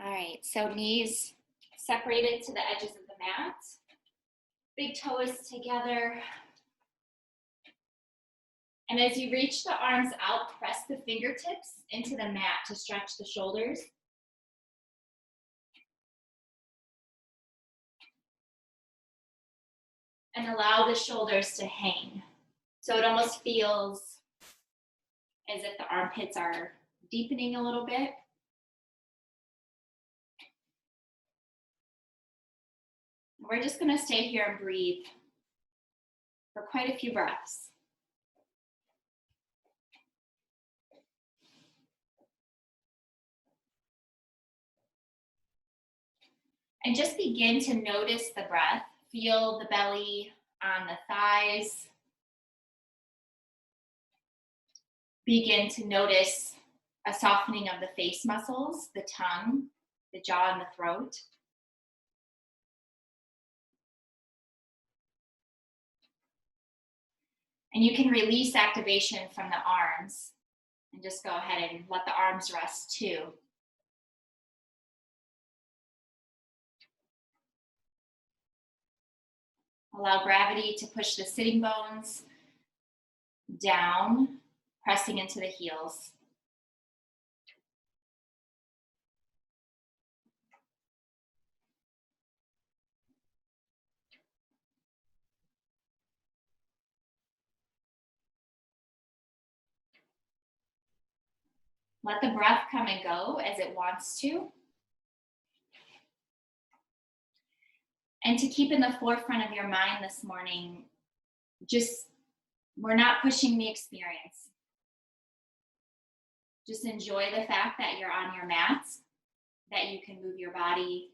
All right, so knees separated to the edges of the mat. Big toes together. And as you reach the arms out, press the fingertips into the mat to stretch the shoulders. And allow the shoulders to hang. So it almost feels as if the armpits are deepening a little bit. We're just going to stay here and breathe for quite a few breaths. And just begin to notice the breath. Feel the belly on the thighs. Begin to notice a softening of the face muscles, the tongue, the jaw, and the throat. And you can release activation from the arms and just go ahead and let the arms rest too. Allow gravity to push the sitting bones down, pressing into the heels. Let the breath come and go as it wants to. And to keep in the forefront of your mind this morning, we're not pushing the experience. Just enjoy the fact that you're on your mat, that you can move your body,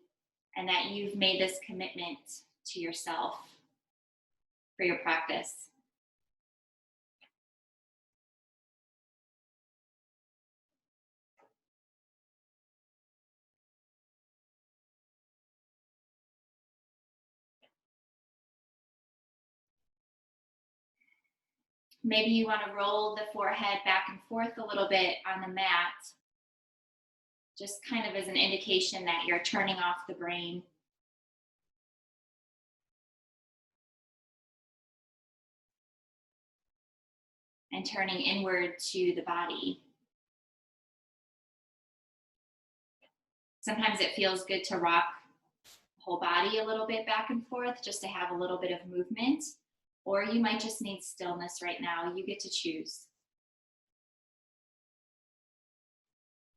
and that you've made this commitment to yourself for your practice. Maybe you want to roll the forehead back and forth a little bit on the mat, just kind of as an indication that you're turning off the brain. And turning inward to the body. Sometimes it feels good to rock the whole body a little bit back and forth just to have a little bit of movement. Or you might just need stillness right now. You get to choose.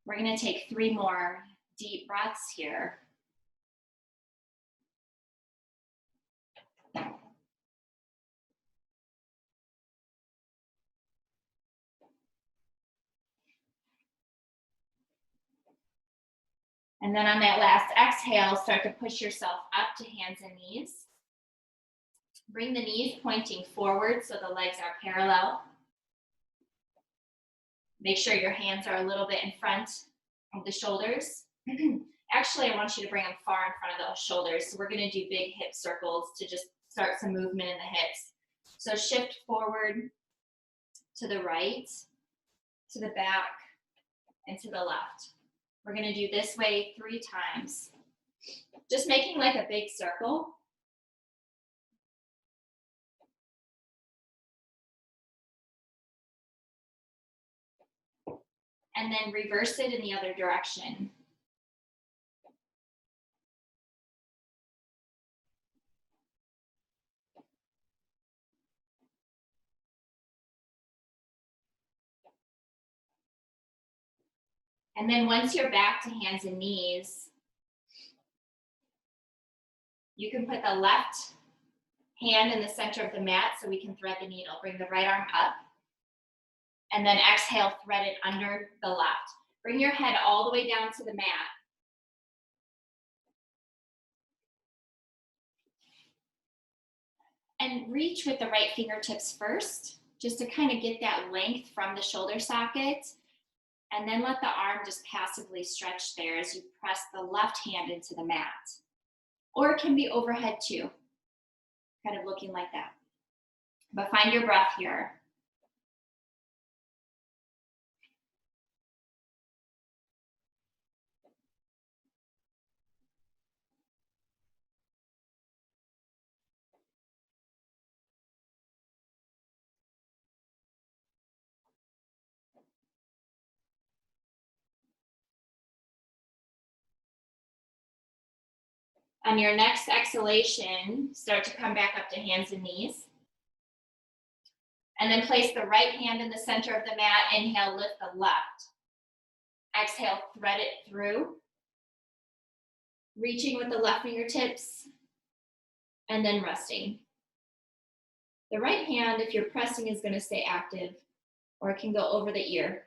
We're going to take 3 more deep breaths here. And then on that last exhale, start to push yourself up to hands and knees. Bring the knees pointing forward so the legs are parallel. Make sure your hands are a little bit in front of the shoulders. Actually, I want you to bring them far in front of the shoulders. So we're going to do big hip circles to just start some movement in the hips. So shift forward to the right, to the back, and to the left. We're going to do this way 3 times. Just making like a big circle. And then reverse it in the other direction. And then once you're back to hands and knees, you can put the left hand in the center of the mat so we can thread the needle. Bring the right arm up. And then exhale, thread it under the left. Bring your head all the way down to the mat. And reach with the right fingertips first, just to kind of get that length from the shoulder socket. And then let the arm just passively stretch there as you press the left hand into the mat. Or it can be overhead too, kind of looking like that. But find your breath here. On your next exhalation, start to come back up to hands and knees. And then place the right hand in the center of the mat. Inhale, lift the left. Exhale, thread it through. Reaching with the left fingertips and then resting. The right hand, if you're pressing, is going to stay active, or it can go over the ear.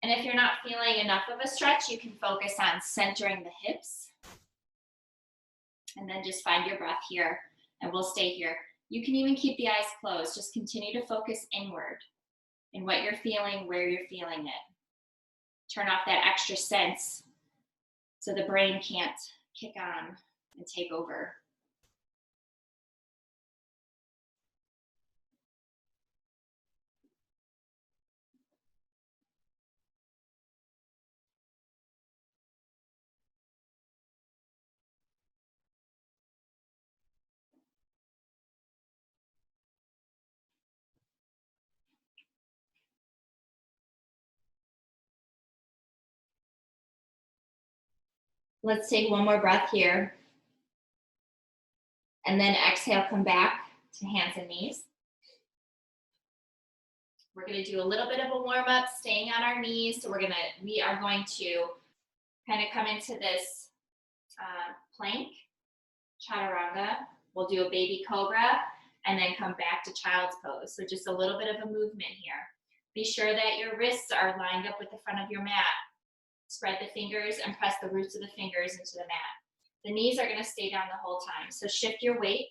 And if you're not feeling enough of a stretch, you can focus on centering the hips. And then just find your breath here, and we'll stay here. You can even keep the eyes closed. Just continue to focus inward in what you're feeling, where you're feeling it. Turn off that extra sense so the brain can't kick on and take over. Let's take one more breath here. And then exhale, come back to hands and knees. We're going to do a little bit of a warm up, staying on our knees. So we are going to kind of come into this plank, chaturanga. We'll do a baby cobra and then come back to child's pose. So just a little bit of a movement here. Be sure that your wrists are lined up with the front of your mat. Spread the fingers and press the roots of the fingers into the mat. The knees are going to stay down the whole time. So shift your weight.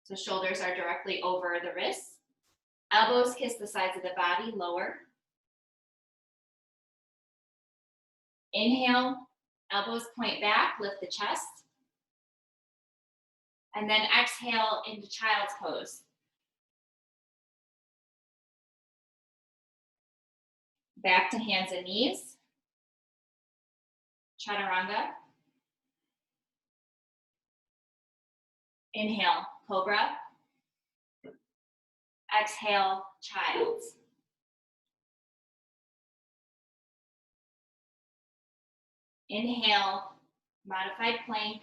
So shoulders are directly over the wrists. Elbows kiss the sides of the body, lower. Inhale, elbows point back, lift the chest. And then exhale into child's pose. Back to hands and knees. Chaturanga. Inhale, cobra. Exhale, child's. Inhale, modified plank.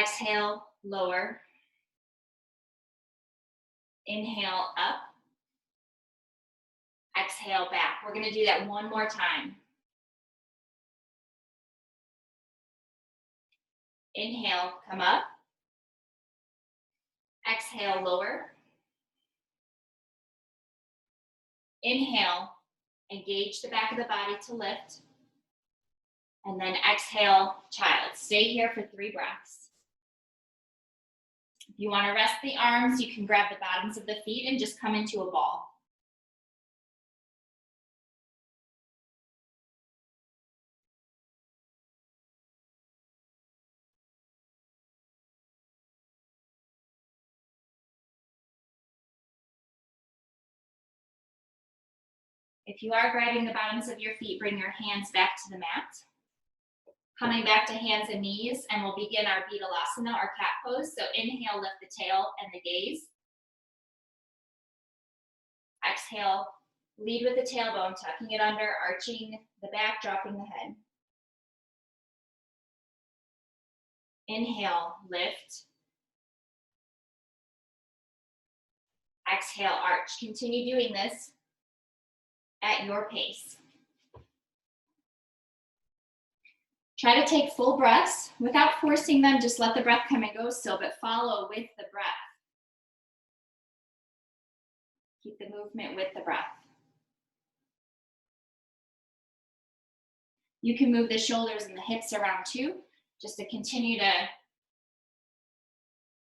Exhale, lower. Inhale, up. Exhale, back. We're going to do that one more time. Inhale, come up. Exhale, lower. Inhale, engage the back of the body to lift. And then exhale, child. Stay here for 3 breaths. If you want to rest the arms, you can grab the bottoms of the feet and just come into a ball. If you are grabbing the bottoms of your feet, bring your hands back to the mat. Coming back to hands and knees, and we'll begin our Vidalasana, our cat pose. So inhale, lift the tail and the gaze. Exhale, lead with the tailbone, tucking it under, arching the back, dropping the head. Inhale, lift. Exhale, arch. Continue doing this at your pace. Try to take full breaths without forcing them. Just let the breath come and go still, but follow with the breath. Keep the movement with the breath. You can move the shoulders and the hips around too, just to continue to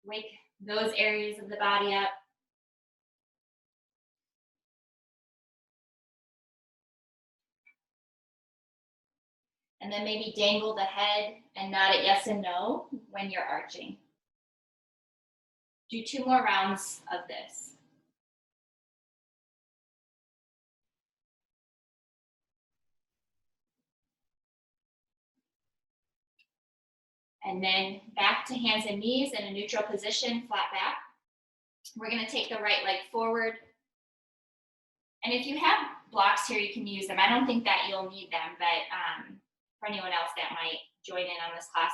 wake those areas of the body up. And then maybe dangle the head and nod it yes and no when you're arching. Do 2 more rounds of this. And then back to hands and knees in a neutral position, flat back. We're going to take the right leg forward. And if you have blocks here, you can use them. I don't think that you'll need them, but for anyone else that might join in on this class.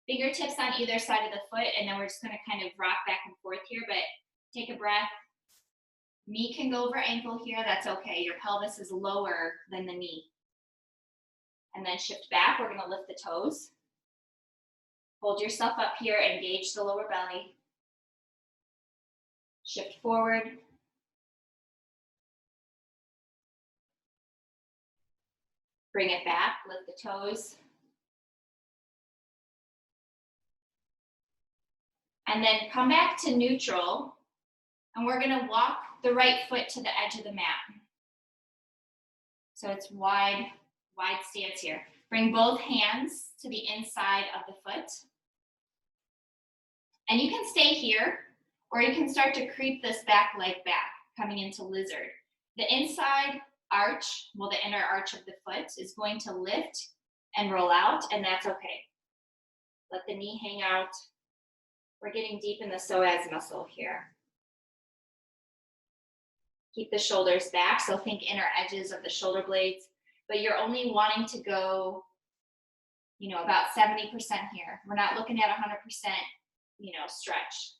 Fingertips on either side of the foot, and then we're just going to kind of rock back and forth here, but take a breath. Knee can go over ankle here, that's okay. Your pelvis is lower than the knee. And then shift back, we're going to lift the toes. Hold yourself up here, engage the lower belly. Shift forward. Bring it back, lift the toes. And then come back to neutral, and we're gonna walk the right foot to the edge of the mat. So it's wide stance here. Bring both hands to the inside of the foot. And you can stay here, or you can start to creep this back leg back, coming into lizard. The inside arch, well, the inner arch of the foot is going to lift and roll out, and that's okay. Let the knee hang out. We're getting deep in the psoas muscle here. Keep the shoulders back, so think inner edges of the shoulder blades, but you're only wanting to go, about 70% here. We're not looking at 100%, stretch.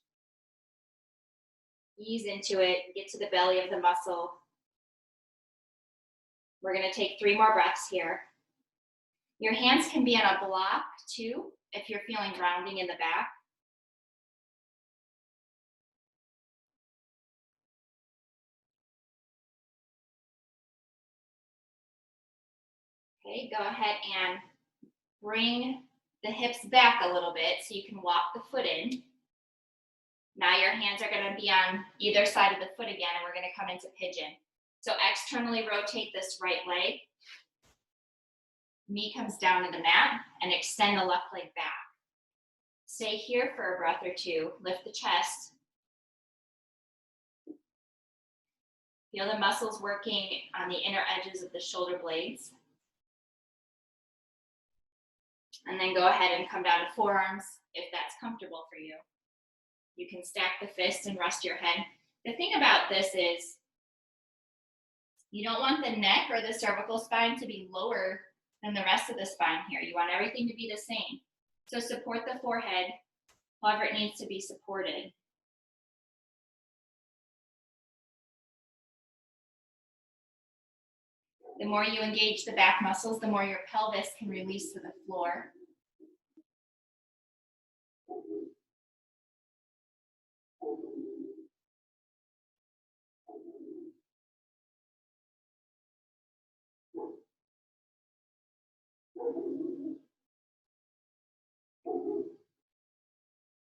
Ease into it, get to the belly of the muscle. We're gonna take 3 more breaths here. Your hands can be on a block too, if you're feeling grounding in the back. Okay, go ahead and bring the hips back a little bit so you can walk the foot in. Now your hands are gonna be on either side of the foot again, and we're gonna come into pigeon. So externally rotate this right leg. Knee comes down to the mat, and extend the left leg back. Stay here for a breath or two. Lift the chest. Feel the muscles working on the inner edges of the shoulder blades. And then go ahead and come down to forearms if that's comfortable for you. You can stack the fists and rest your head. The thing about this is you don't want the neck or the cervical spine to be lower than the rest of the spine here. You want everything to be the same. So support the forehead however it needs to be supported. The more you engage the back muscles, the more your pelvis can release to the floor.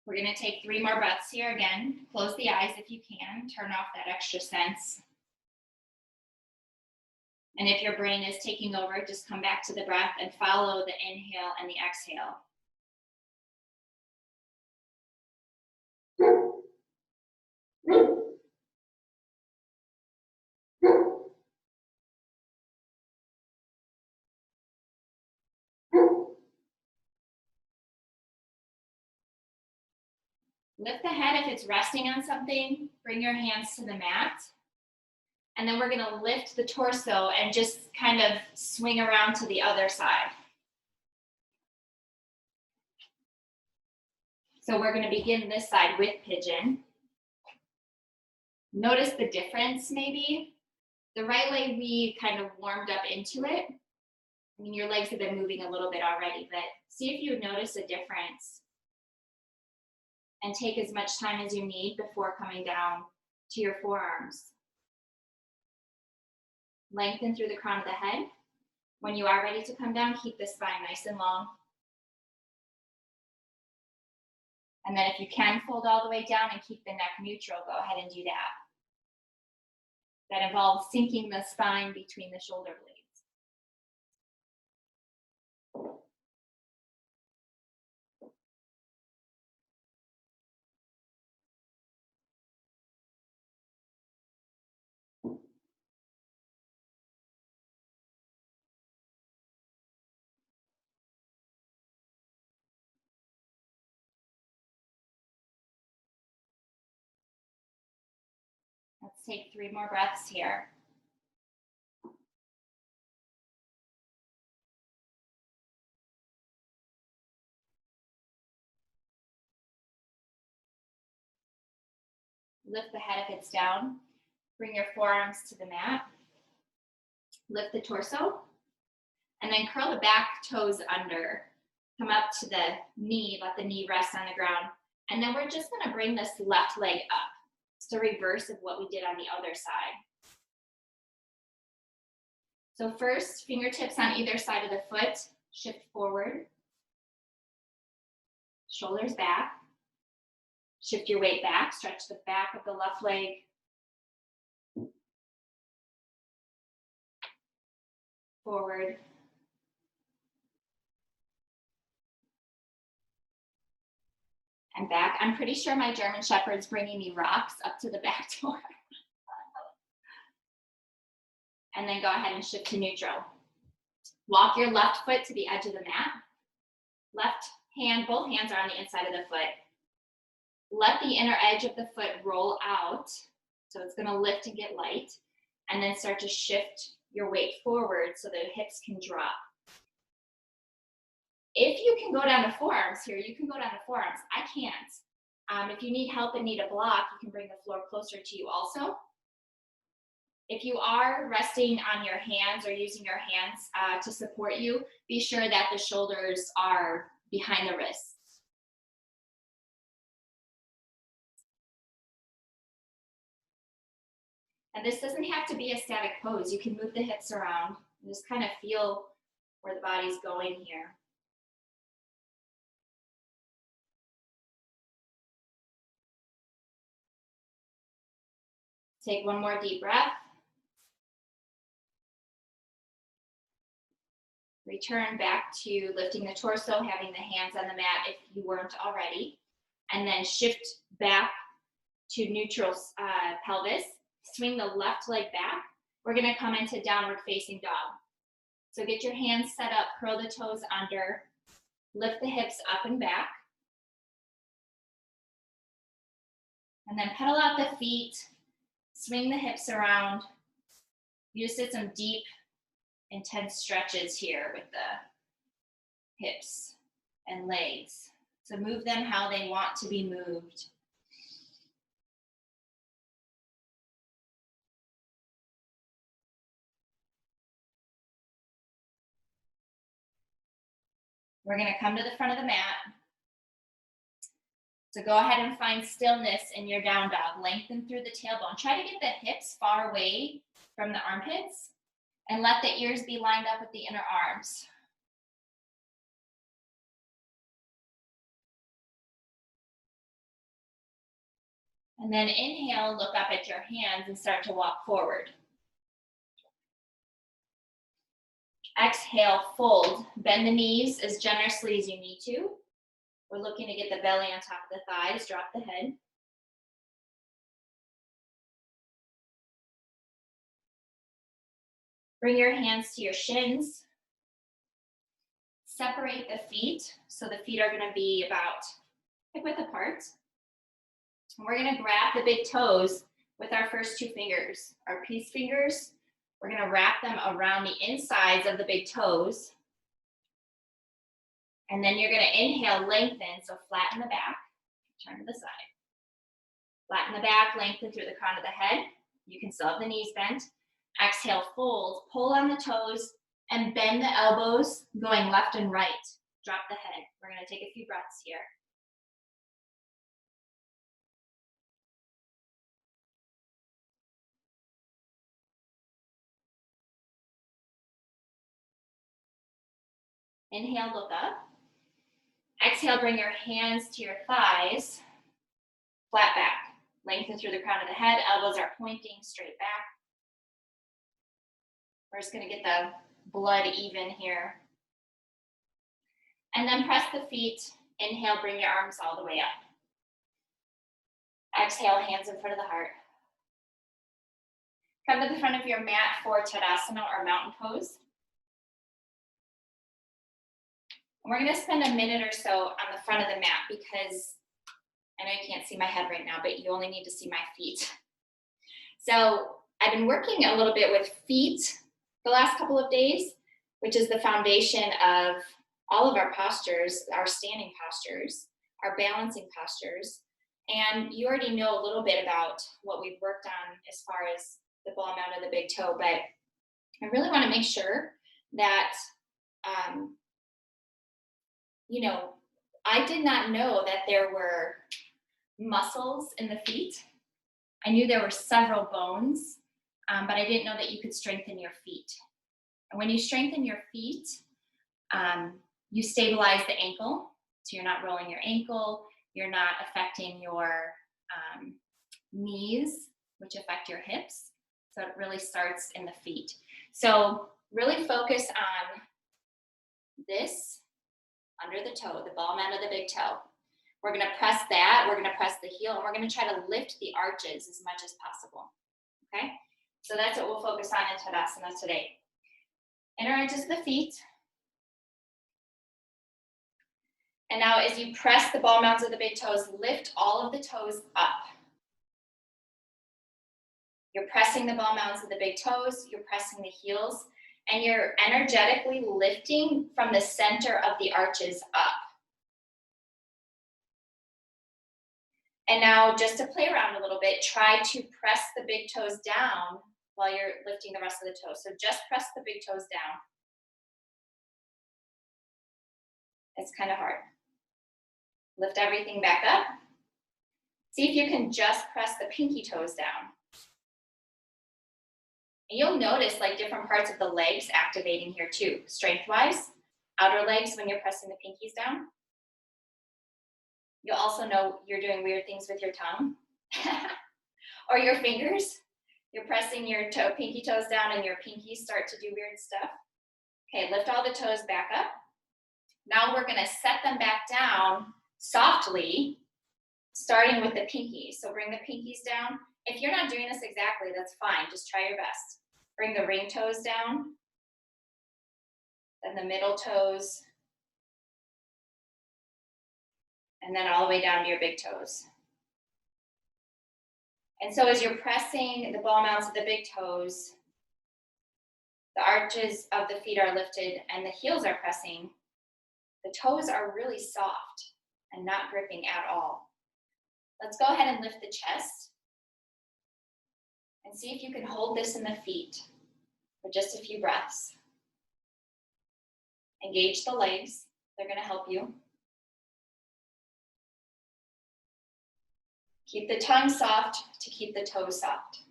We're going to take 3 more breaths here again. Close the eyes if you can. Turn off that extra sense. And if your brain is taking over, just come back to the breath and follow the inhale and the exhale. Lift the head if it's resting on something. Bring your hands to the mat. And then we're going to lift the torso and just kind of swing around to the other side. So we're going to begin this side with pigeon. Notice the difference maybe. The right leg, we kind of warmed up into it. I mean, your legs have been moving a little bit already, but see if you would notice a difference. And take as much time as you need before coming down to your forearms. Lengthen through the crown of the head. When you are ready to come down, keep the spine nice and long. And then if you can fold all the way down and keep the neck neutral, go ahead and do that. That involves sinking the spine between the shoulder blades. Let's take 3 more breaths here. Lift the head if it's down. Bring your forearms to the mat. Lift the torso. And then curl the back toes under. Come up to the knee, let the knee rest on the ground. And then we're just gonna bring this left leg up. It's the reverse of what we did on the other side. So first, fingertips on either side of the foot, shift forward. Shoulders back. Shift your weight back, stretch the back of the left leg. Forward. And back. I'm pretty sure my German Shepherd's bringing me rocks up to the back door. And then go ahead and shift to neutral. Walk your left foot to the edge of the mat. Left hand, both hands are on the inside of the foot. Let the inner edge of the foot roll out. So it's gonna lift and get light. And then start to shift your weight forward so the hips can drop. If you can go down to forearms here, you can go down to forearms. I can't. If you need help and need a block, you can bring the floor closer to you also. If you are resting on your hands or using your hands to support you, be sure that the shoulders are behind the wrists. And this doesn't have to be a static pose. You can move the hips around and just kind of feel where the body's going here. Take one more deep breath. Return back to lifting the torso, having the hands on the mat if you weren't already. And then shift back to neutral pelvis. Swing the left leg back. We're gonna come into downward facing dog. So get your hands set up, curl the toes under, lift the hips up and back. And then pedal out the feet, swing the hips around. You just did some deep, intense stretches here with the hips and legs. So move them how they want to be moved. We're gonna come to the front of the mat. So go ahead and find stillness in your down dog. Lengthen through the tailbone. Try to get the hips far away from the armpits and let the ears be lined up with the inner arms. And then inhale, look up at your hands and start to walk forward. Exhale, fold. Bend the knees as generously as you need to. We're looking to get the belly on top of the thighs, drop the head. Bring your hands to your shins. Separate the feet. So the feet are gonna be about hip width apart. And we're gonna grab the big toes with our first two fingers. Our peace fingers, we're gonna wrap them around the insides of the big toes. And then you're gonna inhale, lengthen, so flatten the back, turn to the side. Flatten the back, lengthen through the crown of the head. You can still have the knees bent. Exhale, fold, pull on the toes, and bend the elbows, going left and right. Drop the head. We're gonna take a few breaths here. Inhale, look up. Exhale, bring your hands to your thighs, flat back. Lengthen through the crown of the head, elbows are pointing straight back. We're just gonna get the blood even here. And then press the feet. Inhale, bring your arms all the way up. Exhale, hands in front of the heart. Come to the front of your mat for Tadasana or mountain pose. And we're gonna spend a minute or so on the front of the mat because I know you can't see my head right now, but you only need to see my feet. So I've been working a little bit with feet the last couple of days, which is the foundation of all of our postures, our standing postures, our balancing postures. And you already know a little bit about what we've worked on as far as the ball mound of the big toe, but I really want to make sure that, um, you know, I did not know that there were muscles in the feet. I knew there were several bones, but I didn't know that you could strengthen your feet. And when you strengthen your feet, you stabilize the ankle. So you're not rolling your ankle, you're not affecting your knees, which affect your hips. So it really starts in the feet. So really focus on this under the toe, the ball mound of the big toe. We're going to press that, we're going to press the heel, and we're going to try to lift the arches as much as possible. Okay? So that's what we'll focus on in Tadasana today. Inner edges of the feet. And now as you press the ball mounds of the big toes, lift all of the toes up. You're pressing the ball mounds of the big toes, you're pressing the heels, and you're energetically lifting from the center of the arches up. And now just to play around a little bit, try to press the big toes down while you're lifting the rest of the toes. So just press the big toes down. It's kind of hard. Lift everything back up. See if you can just press the pinky toes down. And you'll notice like different parts of the legs activating here too, strength-wise. Outer legs when you're pressing the pinkies down. You'll also know you're doing weird things with your tongue or your fingers. You're pressing your pinky toes down and your pinkies start to do weird stuff. Okay, lift all the toes back up. Now we're gonna set them back down softly, starting with the pinkies. So bring the pinkies down. If you're not doing this exactly, that's fine. Just try your best. Bring the ring toes down, then the middle toes, and then all the way down to your big toes. And so as you're pressing the ball mounds of the big toes, the arches of the feet are lifted and the heels are pressing, the toes are really soft and not gripping at all. Let's go ahead and lift the chest and see if you can hold this in the feet for just a few breaths. Engage the legs, they're gonna help you. Keep the tongue soft to keep the toes soft.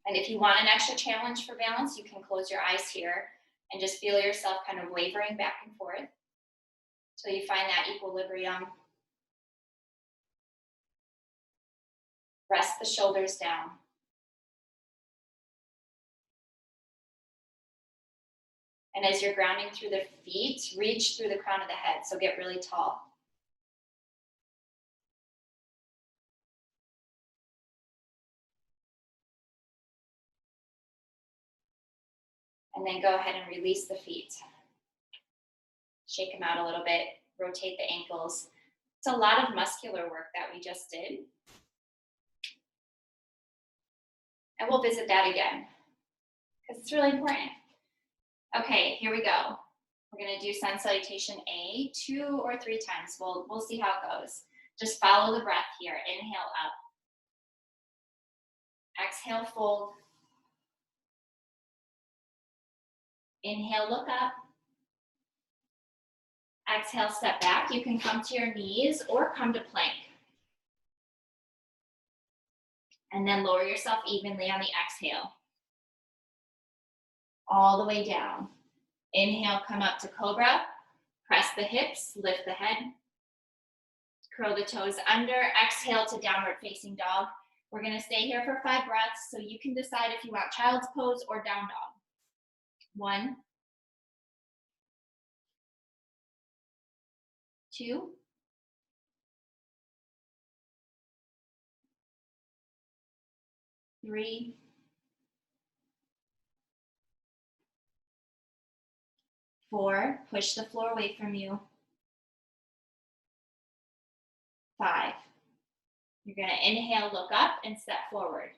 And if you want an extra challenge for balance, you can close your eyes here and just feel yourself kind of wavering back and forth until you find that equilibrium. Press the shoulders down. And as you're grounding through the feet, reach through the crown of the head, so get really tall. And then go ahead and release the feet. Shake them out a little bit, rotate the ankles. It's a lot of muscular work that we just did. And we'll visit that again, because it's really important. Okay, here we go. We're gonna do sun salutation A 2 or 3 times. We'll see how it goes. Just follow the breath here. Inhale up. Exhale, fold. Inhale, look up. Exhale, step back. You can come to your knees or come to plank. And then lower yourself evenly on the exhale. All the way down. Inhale, come up to cobra. Press the hips, lift the head. Curl the toes under. Exhale to downward facing dog. We're gonna stay here for 5 breaths, so you can decide if you want child's pose or down dog. 1, 2, 3, 4, push the floor away from you. 5. You're gonna inhale, look up, and step forward.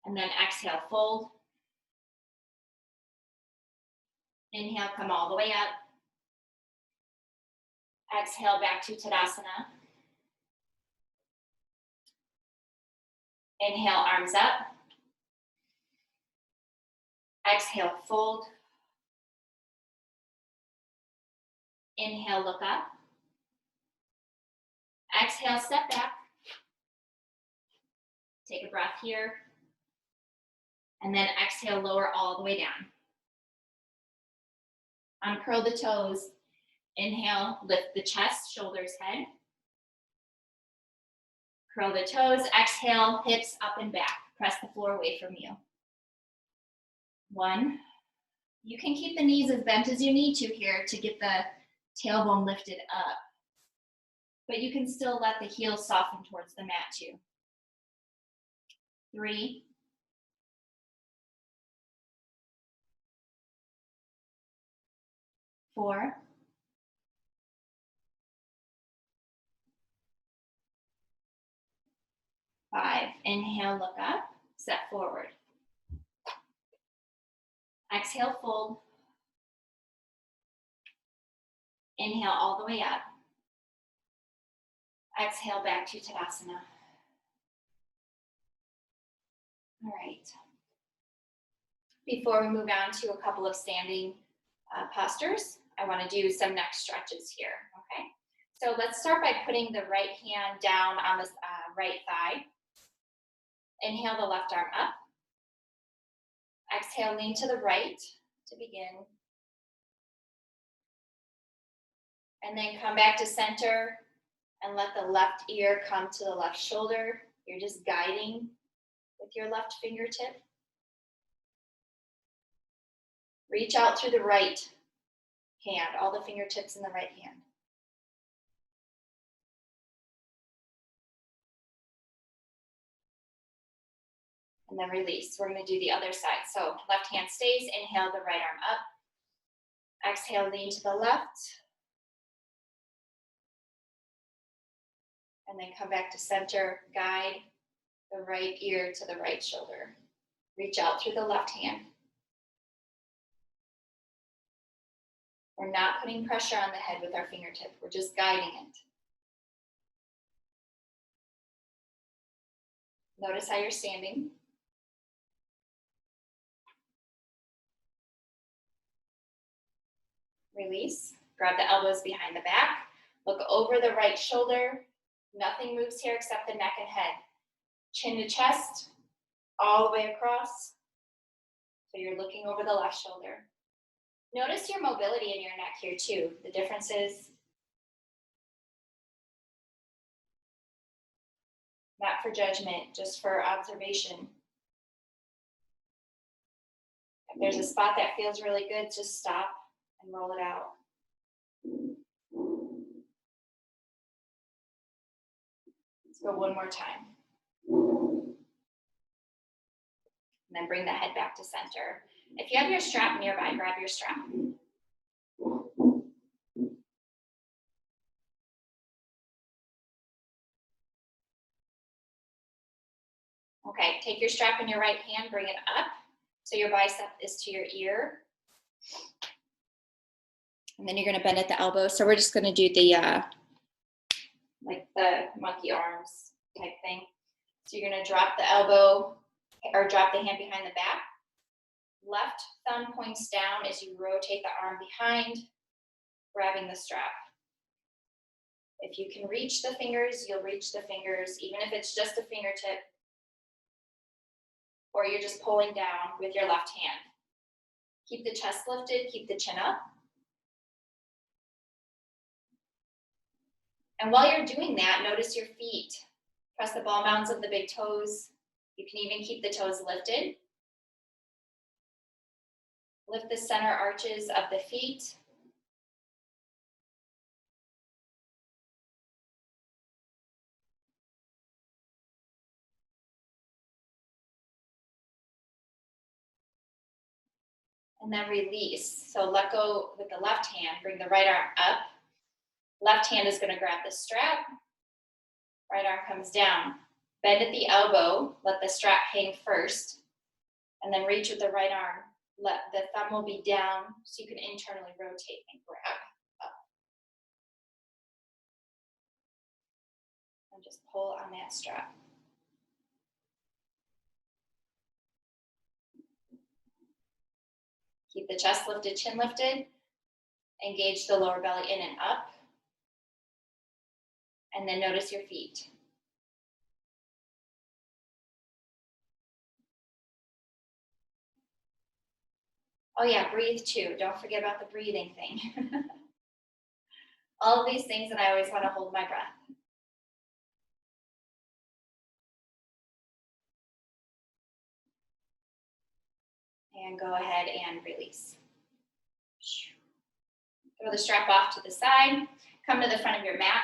And then exhale, fold. Inhale, come all the way up. Exhale back to Tadasana. Inhale, arms up. Exhale, fold. Inhale, look up. Exhale, step back. Take a breath here. And then exhale, lower all the way down. Uncurl the toes. Inhale, lift the chest, shoulders, head. Curl the toes. Exhale, hips up and back. Press the floor away from you. 1. You can keep the knees as bent as you need to here to get the tailbone lifted up. But you can still let the heels soften towards the mat too. 3. 4. 5. Inhale, look up, step forward. Exhale, fold. Inhale all the way up. Exhale back to Tadasana. All right. Before we move on to a couple of standing postures, I want to do some neck stretches here, okay? So let's start by putting the right hand down on the right thigh. Inhale the left arm up. Exhale, lean to the right to begin. And then come back to center and let the left ear come to the left shoulder. You're just guiding with your left fingertip. Reach out through the right hand, all the fingertips in the right hand. And then release. We're going to do the other side. So left hand stays. Inhale the right arm up. Exhale, lean to the left. And then come back to center. Guide the right ear to the right shoulder. Reach out through the left hand. We're not putting pressure on the head with our fingertip. We're just guiding it. Notice how you're standing. Release. Grab the elbows behind the back. Look over the right shoulder. Nothing moves here except the neck and head. Chin to chest, all the way across. So you're looking over the left shoulder. Notice your mobility in your neck here too. The differences. Not for judgment, just for observation. If there's a spot that feels really good, just stop and roll it out. Let's go one more time. And then bring the head back to center. If you have your strap nearby, grab your strap. Okay, take your strap in your right hand, bring it up so your bicep is to your ear. And then you're going to bend at the elbow. So we're just going to do the like the monkey arms type thing. So you're going to drop the elbow or drop the hand behind the back. Left thumb points down as you rotate the arm behind, grabbing the strap. If you can reach the fingers, you'll reach the fingers, even if it's just a fingertip, or you're just pulling down with your left hand. Keep the chest lifted, keep the chin up. And while you're doing that, notice your feet. Press the ball mounds of the big toes. You can even keep the toes lifted. Lift the center arches of the feet. And then release. So let go with the left hand, bring the right arm up. Left hand is going to grab the strap. Right arm comes down. Bend at the elbow, let the strap hang first, and then reach with the right arm. The thumb will be down so you can internally rotate and grab up. pull on that strap. Keep the chest lifted, chin lifted. Engage the lower belly in and up. And then notice your feet. Oh yeah, breathe too. Don't forget about the breathing thing. All of these things that I always want to hold my breath. And go ahead and release. Throw the strap off to the side. Come to the front of your mat.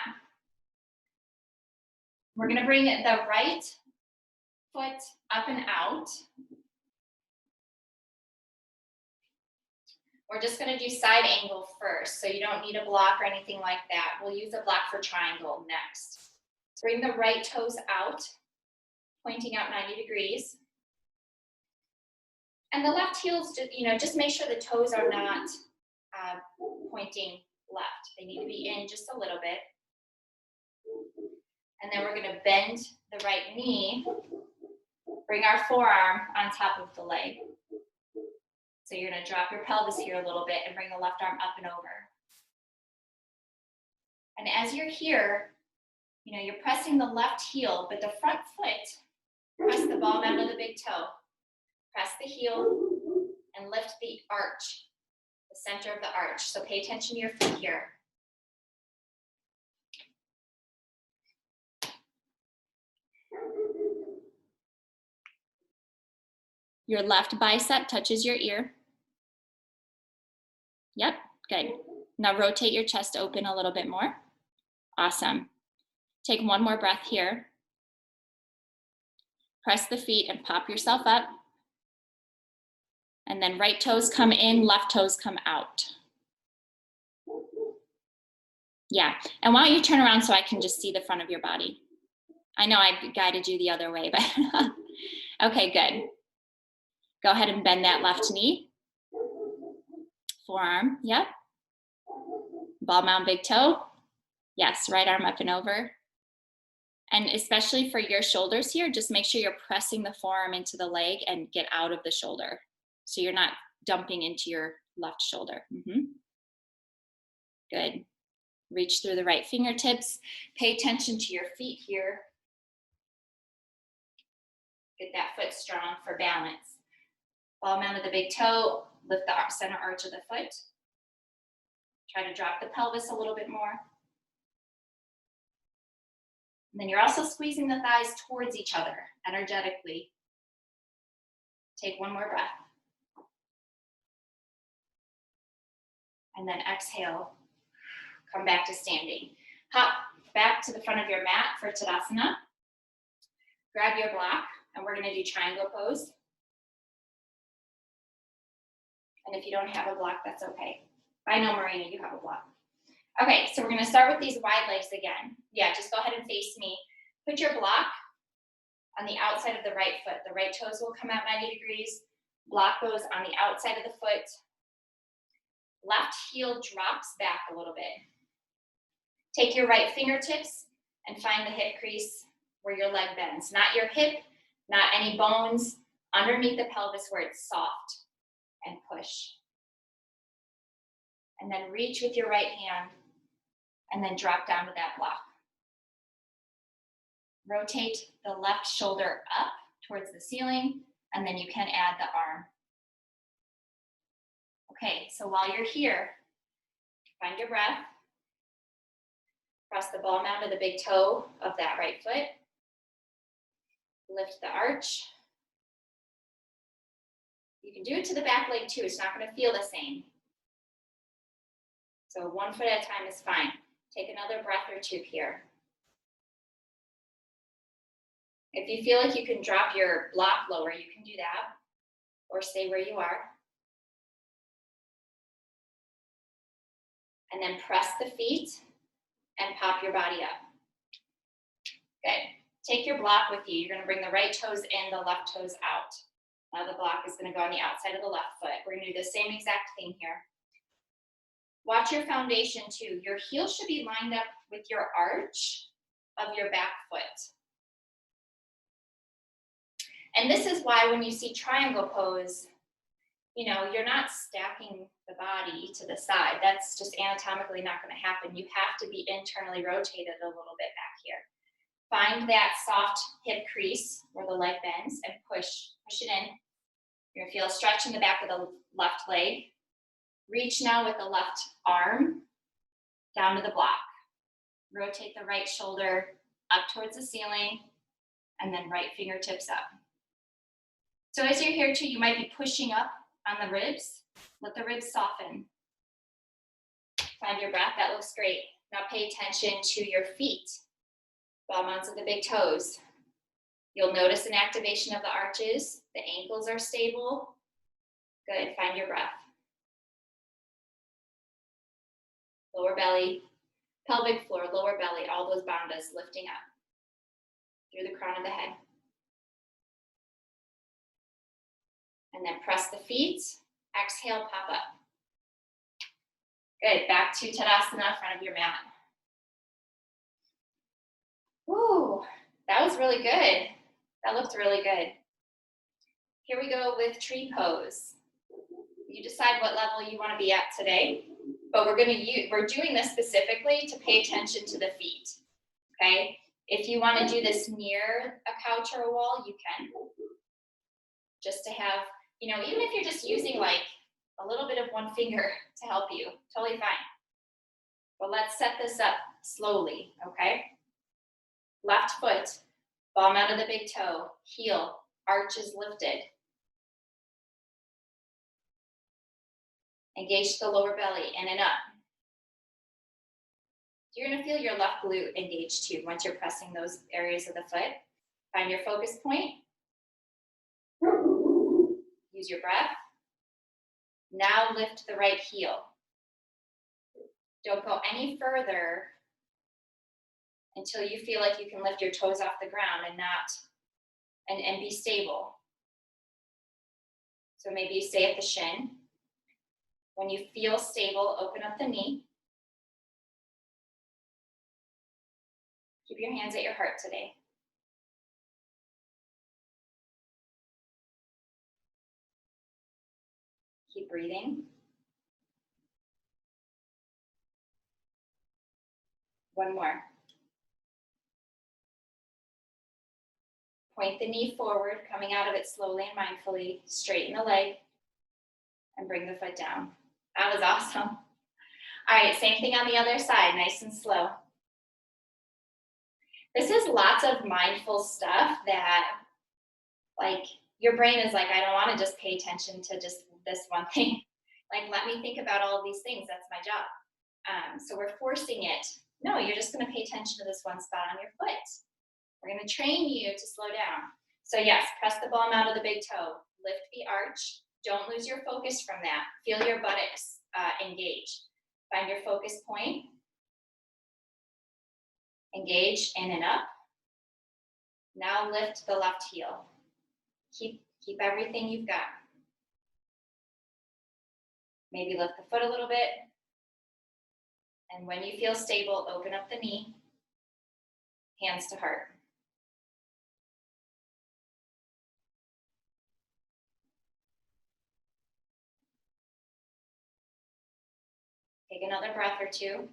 We're going to bring the right foot up and out. We're just going to do side angle first, so you don't need a block or anything like that. We'll use a block for triangle next. Bring the right toes out, pointing out 90 degrees. And the left heels, just make sure the toes are not pointing left. They need to be in just a little bit. And then we're going to bend the right knee, bring our forearm on top of the leg. So you're going to drop your pelvis here a little bit and bring the left arm up and over. And as you're here, you're pressing the left heel, but the front foot, press the ball down to the big toe. Press the heel and lift the arch, the center of the arch. So pay attention to your feet here. Your left bicep touches your ear. Yep, good. Now rotate your chest open a little bit more. Awesome. Take one more breath here. Press the feet and pop yourself up. And then right toes come in, left toes come out. Yeah, and why don't you turn around so I can just see the front of your body? I know I guided you the other way, but okay, good. Go ahead and bend that left knee. Forearm, yep. Ball mound, big toe. Yes, right arm up and over. And especially for your shoulders here, just make sure you're pressing the forearm into the leg and get out of the shoulder. So you're not dumping into your left shoulder. Good. Reach through the right fingertips. Pay attention to your feet here. Get that foot strong for balance. Ball mound of the big toe. Lift the center arch of the foot. Try to drop the pelvis a little bit more. And then you're also squeezing the thighs towards each other energetically. Take one more breath. And then exhale. Come back to standing. Hop back to the front of your mat for Tadasana. Grab your block, and we're going to do triangle pose. And if you don't have a block, that's okay. I know, Marina, you have a block. Okay, so we're going to start with these wide legs again. Yeah, just go ahead and face me. Put your block on the outside of the right foot. The right toes will come out 90 degrees. Block goes on the outside of the foot. Left heel drops back a little bit. Take your right fingertips and find the hip crease where your leg bends. Not your hip, not any bones, underneath the pelvis where it's soft. And push. And then reach with your right hand and then drop down to that block. Rotate the left shoulder up towards the ceiling, and then you can add the arm. Okay, so while you're here, find your breath. Cross the ball mound to the big toe of that right foot. Lift the arch. You can do it to the back leg too. It's not going to feel the same. So one foot at a time is fine. Take another breath or two here. If you feel like you can drop your block lower, you can do that, or stay where you are. And then press the feet and pop your body up. Good. Take your block with you. You're going to bring the right toes in, the left toes out. Now the block is going to go on the outside of the left foot. We're going to do the same exact thing here. Watch your foundation too. Your heel should be lined up with your arch of your back foot. And this is why when you see triangle pose, you know, you're not stacking the body to the side. That's just anatomically not going to happen. You have to be internally rotated a little bit back here. Find that soft hip crease where the leg bends and push it in. You're going to feel a stretch in the back of the left leg. Reach now with the left arm down to the block. Rotate the right shoulder up towards the ceiling and then right fingertips up. So as you're here too, you might be pushing up on the ribs. Let the ribs soften. Find your breath. That looks great. Now pay attention to your feet. Ball mounds of the big toes. You'll notice an activation of the arches. The ankles are stable. Good. Find your breath. Lower belly, pelvic floor, lower belly, all those bandhas lifting up through the crown of the head. And then press the feet. Exhale, pop up. Good. Back to Tadasana in front of your mat. Ooh, that was really good. That looked really good. Here we go with tree pose. You decide what level you want to be at today, but we're doing this specifically to pay attention to the feet. Okay? If you want to do this near a couch or a wall, you can. Just to have, you know, even if you're just using like a little bit of one finger to help you, totally fine. But let's set this up slowly, okay? Left foot, palm out of the big toe, heel, arches lifted. Engage the lower belly, in and up. You're gonna feel your left glute engaged too once you're pressing those areas of the foot. Find your focus point. Use your breath. Now lift the right heel. Don't go any further until you feel like you can lift your toes off the ground and be stable. So maybe you stay at the shin. When you feel stable, open up the knee. Keep your hands at your heart today. Keep breathing. One more. Point the knee forward, coming out of it slowly and mindfully. Straighten the leg and bring the foot down. That was awesome. All right, same thing on the other side, nice and slow. This is lots of mindful stuff that, like, your brain is like, I don't want to just pay attention to just this one thing. Like, let me think about all of these things. That's my job. So we're forcing it. No, you're just going to pay attention to this one spot on your foot. We're going to train you to slow down. So yes, press the palm out of the big toe. Lift the arch. Don't lose your focus from that. Feel your buttocks engage. Find your focus point. Engage in and up. Now lift the left heel. Keep everything you've got. Maybe lift the foot a little bit. And when you feel stable, open up the knee. Hands to heart. Take another breath or two.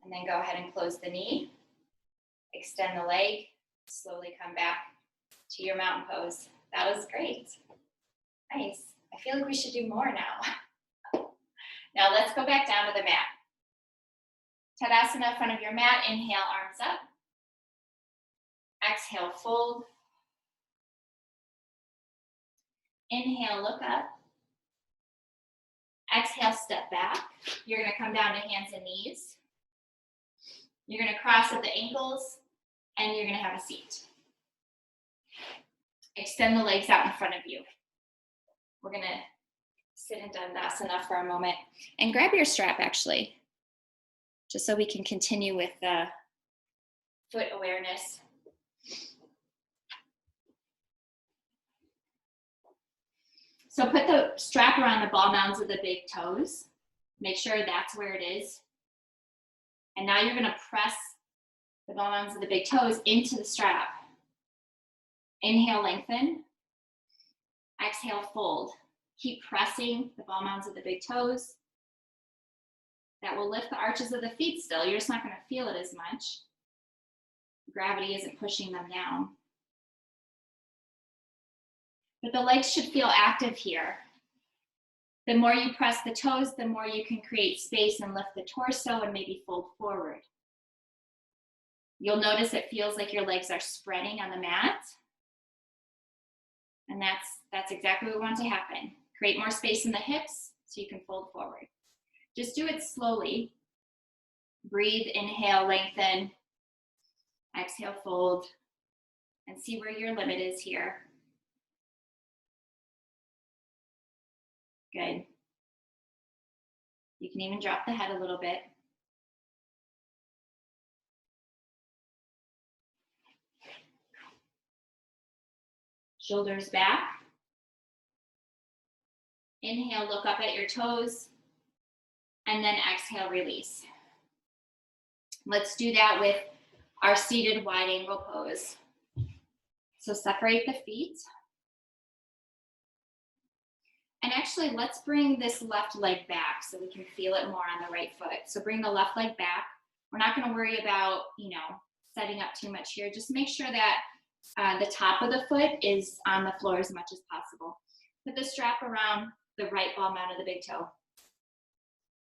And then go ahead and close the knee. Extend the leg. Slowly come back to your mountain pose. That was great. Nice. I feel like we should do more now. Now let's go back down to the mat. Tadasana in front of your mat. Inhale, arms up. Exhale, fold. Inhale, look up. Exhale, step back. You're going to come down to hands and knees. You're going to cross at the ankles, and you're going to have a seat. Extend the legs out in front of you. We're going to sit in Dandasana for a moment. And grab your strap, actually, just so we can continue with the foot awareness. So put the strap around the ball mounds of the big toes. Make sure that's where it is. And now you're gonna press the ball mounds of the big toes into the strap. Inhale, lengthen. Exhale, fold. Keep pressing the ball mounds of the big toes. That will lift the arches of the feet still. You're just not gonna feel it as much. Gravity isn't pushing them down. But the legs should feel active here. The more you press the toes, the more you can create space and lift the torso and maybe fold forward. You'll notice it feels like your legs are spreading on the mat. And that's exactly what we want to happen. Create more space in the hips so you can fold forward. Just do it slowly. Breathe, inhale, lengthen. Exhale, fold. And see where your limit is here. Good. You can even drop the head a little bit. Shoulders back. Inhale, look up at your toes. And then exhale, release. Let's do that with our seated wide angle pose. So separate the feet. And actually, let's bring this left leg back so we can feel it more on the right foot. So bring the left leg back. We're not going to worry about, setting up too much here. Just make sure that the top of the foot is on the floor as much as possible. Put the strap around the right ball mount of the big toe.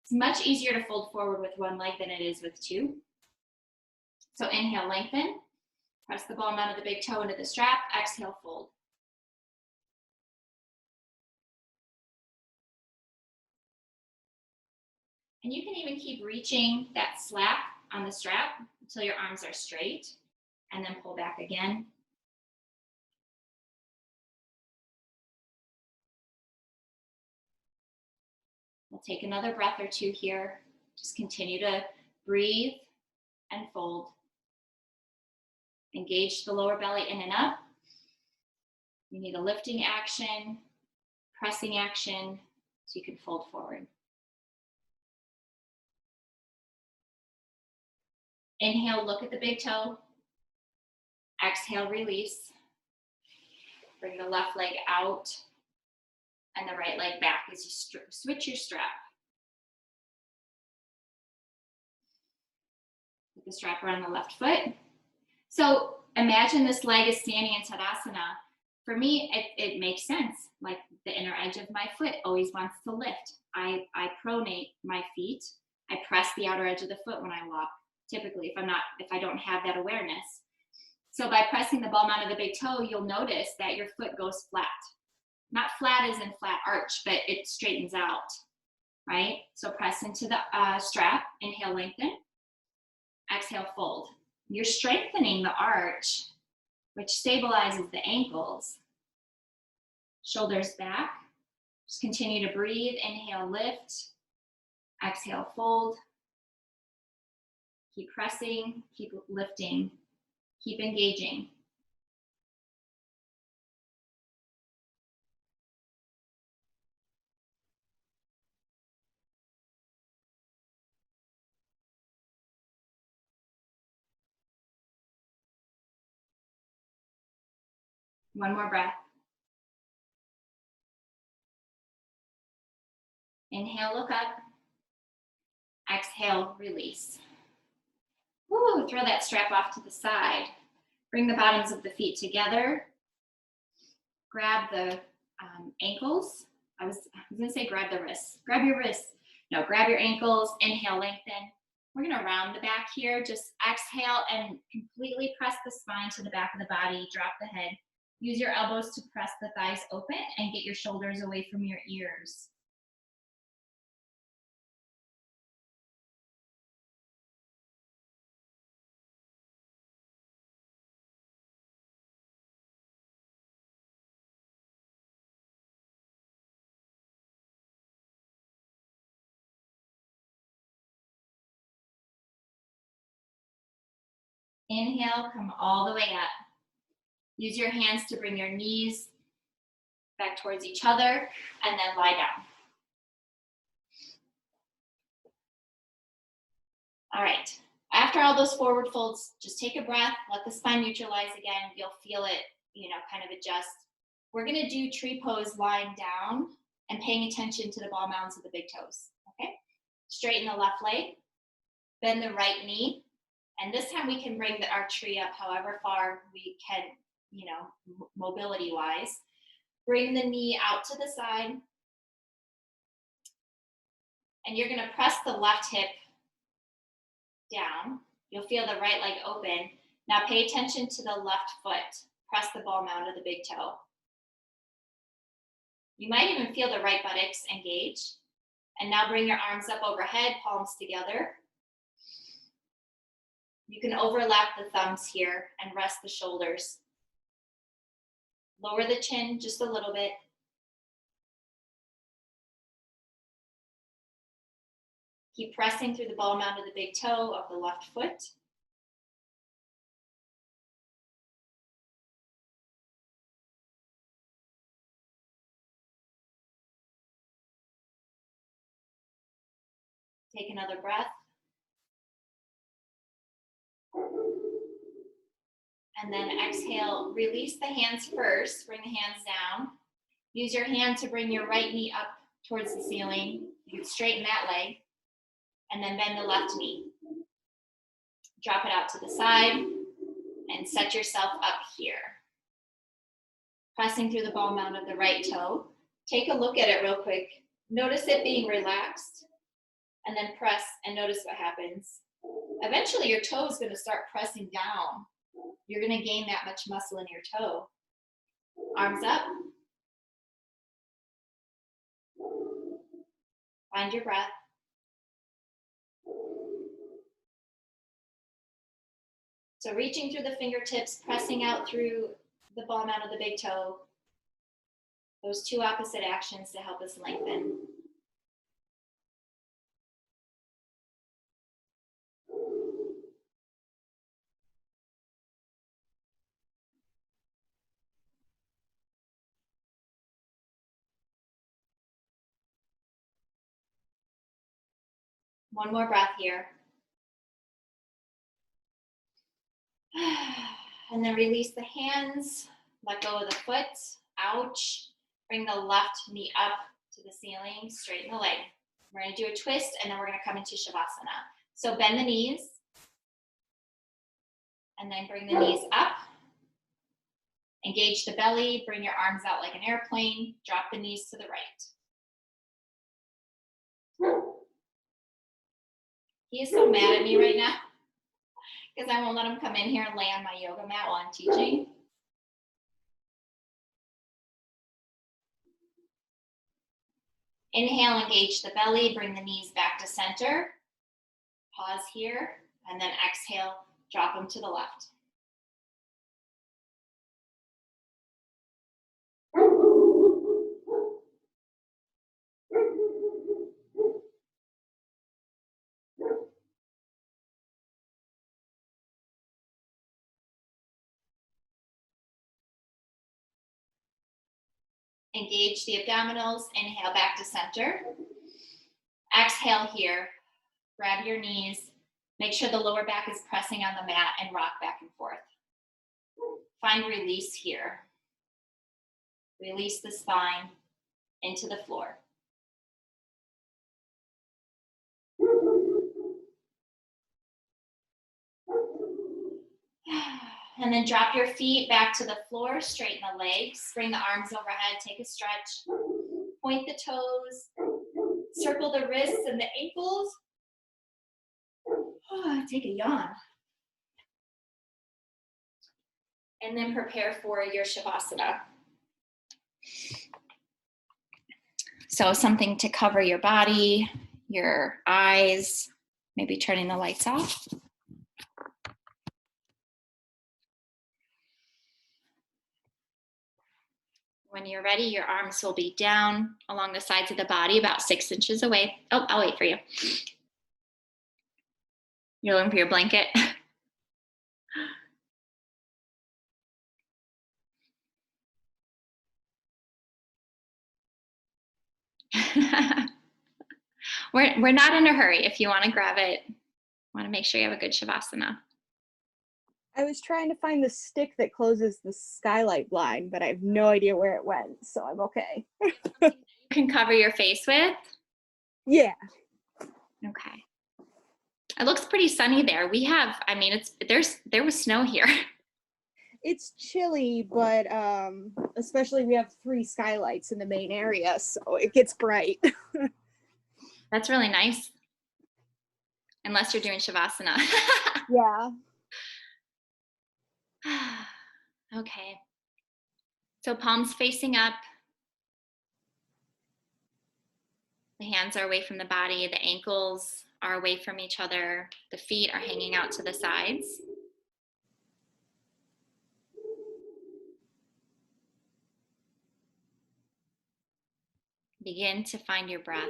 It's much easier to fold forward with one leg than it is with two. So inhale, lengthen. Press the ball mount of the big toe into the strap. Exhale, fold. And you can even keep reaching that slap on the strap until your arms are straight, and then pull back again. We'll take another breath or two here. Just continue to breathe and fold. Engage the lower belly in and up. You need a lifting action, pressing action, so you can fold forward. Inhale, look at the big toe. Exhale, release. Bring the left leg out and the right leg back as you switch your strap. Put the strap around the left foot. So imagine this leg is standing in Tadasana. For me, it makes sense. Like the inner edge of my foot always wants to lift. I pronate my feet. I press the outer edge of the foot when I walk. Typically, if I don't have that awareness. So by pressing the ball mount of the big toe, you'll notice that your foot goes flat. Not flat as in flat arch, but it straightens out, right? So press into the strap, inhale, lengthen. Exhale, fold. You're strengthening the arch, which stabilizes the ankles. Shoulders back. Just continue to breathe. Inhale, lift. Exhale, fold. Keep pressing, keep lifting, keep engaging. One more breath. Inhale, look up. Exhale, release. Woo, throw that strap off to the side. Bring the bottoms of the feet together. Grab the ankles. I was gonna say grab the wrists. Grab your wrists. No, grab your ankles. Inhale, lengthen. We're gonna round the back here. Just exhale and completely press the spine to the back of the body. Drop the head. Use your elbows to press the thighs open and get your shoulders away from your ears. Inhale, come all the way up. Use your hands to bring your knees back towards each other and then lie down. All right. After all those forward folds, just take a breath, let the spine neutralize again. You'll feel it, kind of adjust. We're gonna do tree pose lying down and paying attention to the ball mounds of the big toes, okay? Straighten the left leg, bend the right knee, and this time we can bring our tree up however far we can, mobility-wise. Bring the knee out to the side, and you're gonna press the left hip down. You'll feel the right leg open. Now pay attention to the left foot. Press the ball mound of the big toe. You might even feel the right buttocks engage. And now bring your arms up overhead, palms together. You can overlap the thumbs here and rest the shoulders. Lower the chin just a little bit. Keep pressing through the ball mound of the big toe of the left foot. Take another breath. And then exhale, release the hands first, bring the hands down. Use your hand to bring your right knee up towards the ceiling. You can straighten that leg, and then bend the left knee. Drop it out to the side, and set yourself up here. Pressing through the ball mound of the right toe. Take a look at it real quick. Notice it being relaxed, and then press and notice what happens. Eventually your toe is gonna start pressing down. You're gonna gain that much muscle in your toe. Arms up. Find your breath. So reaching through the fingertips, pressing out through the ball mound of the big toe. Those two opposite actions to help us lengthen. One more breath here. And then release the hands, let go of the foot, ouch. Bring the left knee up to the ceiling, straighten the leg. We're gonna do a twist and then we're gonna come into Shavasana. So bend the knees, and then bring the knees up. Engage the belly, bring your arms out like an airplane, drop the knees to the right. He is so mad at me right now because I won't let him come in here and lay on my yoga mat while I'm teaching. Inhale, engage the belly, bring the knees back to center. Pause here, and then exhale, drop them to the left. Engage the abdominals, inhale back to center. Exhale here, grab your knees, make sure the lower back is pressing on the mat and rock back and forth. Find release here. Release the spine into the floor. And then drop your feet back to the floor, straighten the legs, bring the arms overhead, take a stretch, point the toes, circle the wrists and the ankles. Take a yawn. And then prepare for your Shavasana. So something to cover your body, your eyes, maybe turning the lights off. When you're ready, your arms will be down along the sides of the body, about 6 inches away. Oh, I'll wait for you. You're looking for your blanket? We're not in a hurry. If you want to grab it Want to make sure you have a good Shavasana. I was trying to find the stick that closes the skylight blind, but I have no idea where it went, so I'm okay. You can cover your face with. Yeah. Okay. It looks pretty sunny there. We have, I mean, there was snow here. It's chilly, but especially we have 3 skylights in the main area, so it gets bright. That's really nice. Unless you're doing Shavasana. Yeah. Okay. So palms facing up. The hands are away from the body. The ankles are away from each other. The feet are hanging out to the sides. Begin to find your breath.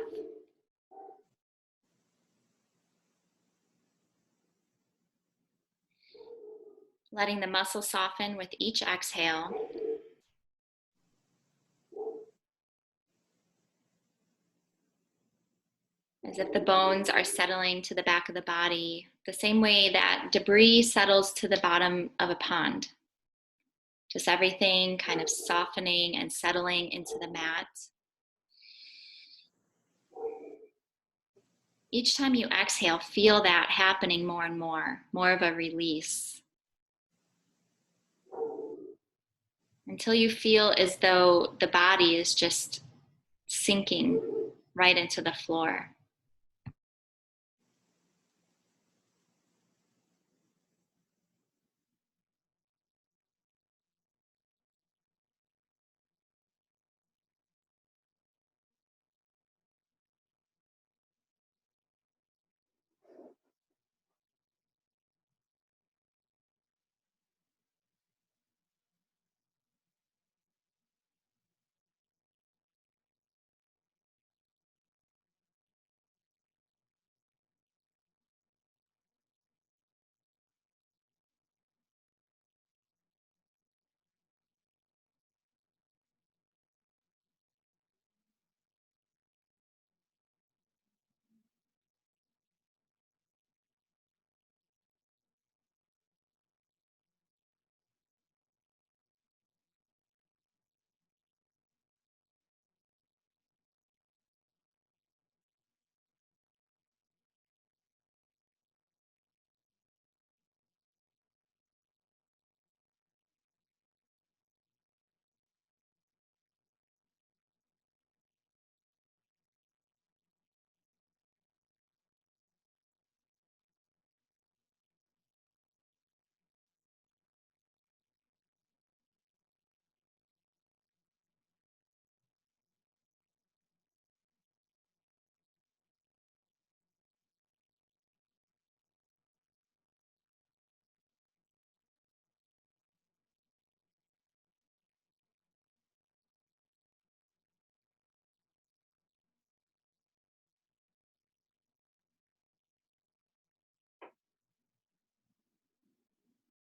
Letting the muscles soften with each exhale. As if the bones are settling to the back of the body, the same way that debris settles to the bottom of a pond. Just everything kind of softening and settling into the mat. Each time you exhale, feel that happening more and more of a release. Until you feel as though the body is just sinking right into the floor.